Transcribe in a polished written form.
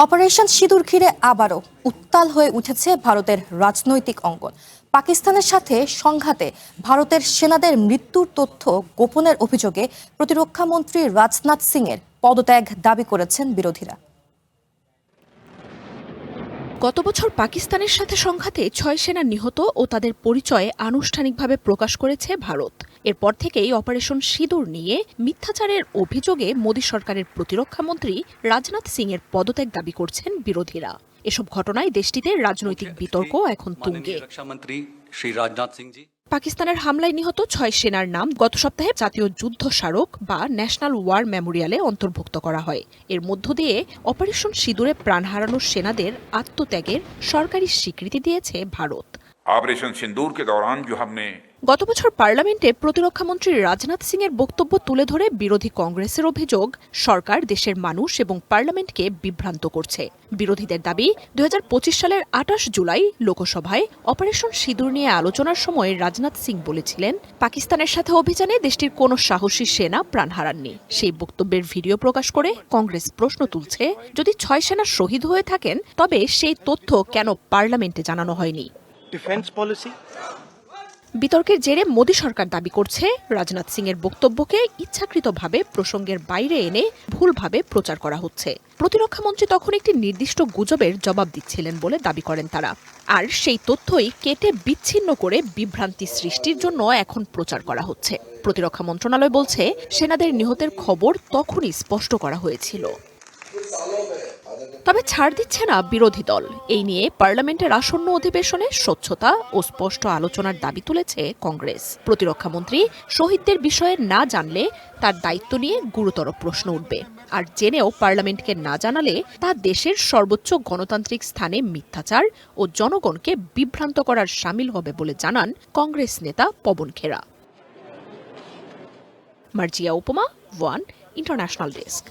Operation সিঁদুর ঘিরে আবারও উত্তাল হয়ে উঠেছে ভারতের রাজনৈতিক অঙ্গন। পাকিস্তানের সাথে সংঘাতে ভারতের সেনাদের মৃত্যুর তথ্য গোপনের অভিযোগে প্রতিরক্ষা মন্ত্রী রাজনাথ সিংয়ের পদত্যাগ দাবি করেছেন বিরোধীরা। গত বছর পাকিস্তানের সাথে সংঘাতে ৬ সেনা নিহত ও তাদের পরিচয় আনুষ্ঠানিকভাবে প্রকাশ করেছে ভারত। এরপর থেকেই অপারেশন সিঁদুর নিয়ে মিথ্যাচারের অভিযোগে মোদী সরকারের প্রতিরক্ষা মন্ত্রী রাজনাথ সিংয়ের পদত্যাগ দাবি করছেন বিরোধীরা। এসব ঘটনায় দেশটিতে রাজনৈতিক বিতর্ক এখন তুঙ্গে। পাকিস্তানের হামলায় নিহত ৬ সেনার নাম গত সপ্তাহে জাতীয় যুদ্ধ স্মারক বা ন্যাশনাল ওয়ার মেমোরিয়ালে অন্তর্ভুক্ত করা হয়। এর মধ্য দিয়ে অপারেশন সিঁদুরে প্রাণ হারানো সেনাদের আত্মত্যাগের সরকারি স্বীকৃতি দিয়েছে ভারত। ऑपरेशन सिंदूर के दौरान जो हमने গত বছর পার্লামেন্টে প্রতিরক্ষামন্ত্রী রাজনাথ সিংয়ের বক্তব্য তুলে ধরে বিরোধী কংগ্রেসের অভিযোগ, সরকার দেশের মানুষ এবং পার্লামেন্টকে বিভ্রান্ত করছে। বিরোধীদের দাবি, ২০২৫ সালের ২৮ জুলাই লোকসভায় অপারেশন সিঁদুর নিয়ে আলোচনার সময় রাজনাথ সিং বলেছিলেন, পাকিস্তানের সাথে অভিযানে দেশটির কোনো সাহসী সেনা প্রাণ হারাননি। সেই বক্তব্যের ভিডিও প্রকাশ করে কংগ্রেস প্রশ্ন তুলছে, যদি ৬ সেনা শহীদ হয়ে থাকেন তবে সেই তথ্য কেন পার্লামেন্টে জানানো হয়নি? বিতর্কের জেরে মোদী সরকার দাবি করছে, রাজনাথ সিংয়ের বক্তব্যকে ইচ্ছাকৃতভাবে প্রসঙ্গের বাইরে এনে ভুলভাবে প্রচার করা হচ্ছে। প্রতিরক্ষামন্ত্রী তখন একটি নির্দিষ্ট গুজবের জবাব দিচ্ছিলেন বলে দাবি করেন তারা। আর সেই তথ্যই কেটে বিচ্ছিন্ন করে বিভ্রান্তি সৃষ্টির জন্য এখন প্রচার করা হচ্ছে। প্রতিরক্ষা মন্ত্রণালয় বলছে, সেনাদের নিহতের খবর তখনই স্পষ্ট করা হয়েছিল। তবে ছাড় দিচ্ছে না বিরোধী দল। এই নিয়ে পার্লামেন্টের আসন্ন অধিবেশনে স্বচ্ছতা ও স্পষ্ট আলোচনার দাবি তুলেছে কংগ্রেস। প্রতিরক্ষামন্ত্রী শহীদদের বিষয়ে না জানলে তার দায়িত্ব নিয়ে গুরুতর প্রশ্ন উঠবে। আর জেনেও পার্লামেন্টকে না জানালে তা দেশের সর্বোচ্চ গণতান্ত্রিক স্থানে মিথ্যাচার ও জনগণকে বিভ্রান্ত করার শামিল হবে বলে জানান কংগ্রেস নেতা পবন খেরা। মার্জিয়া উপমা, ওয়ান ইন্টারন্যাশনাল ডেস্ক।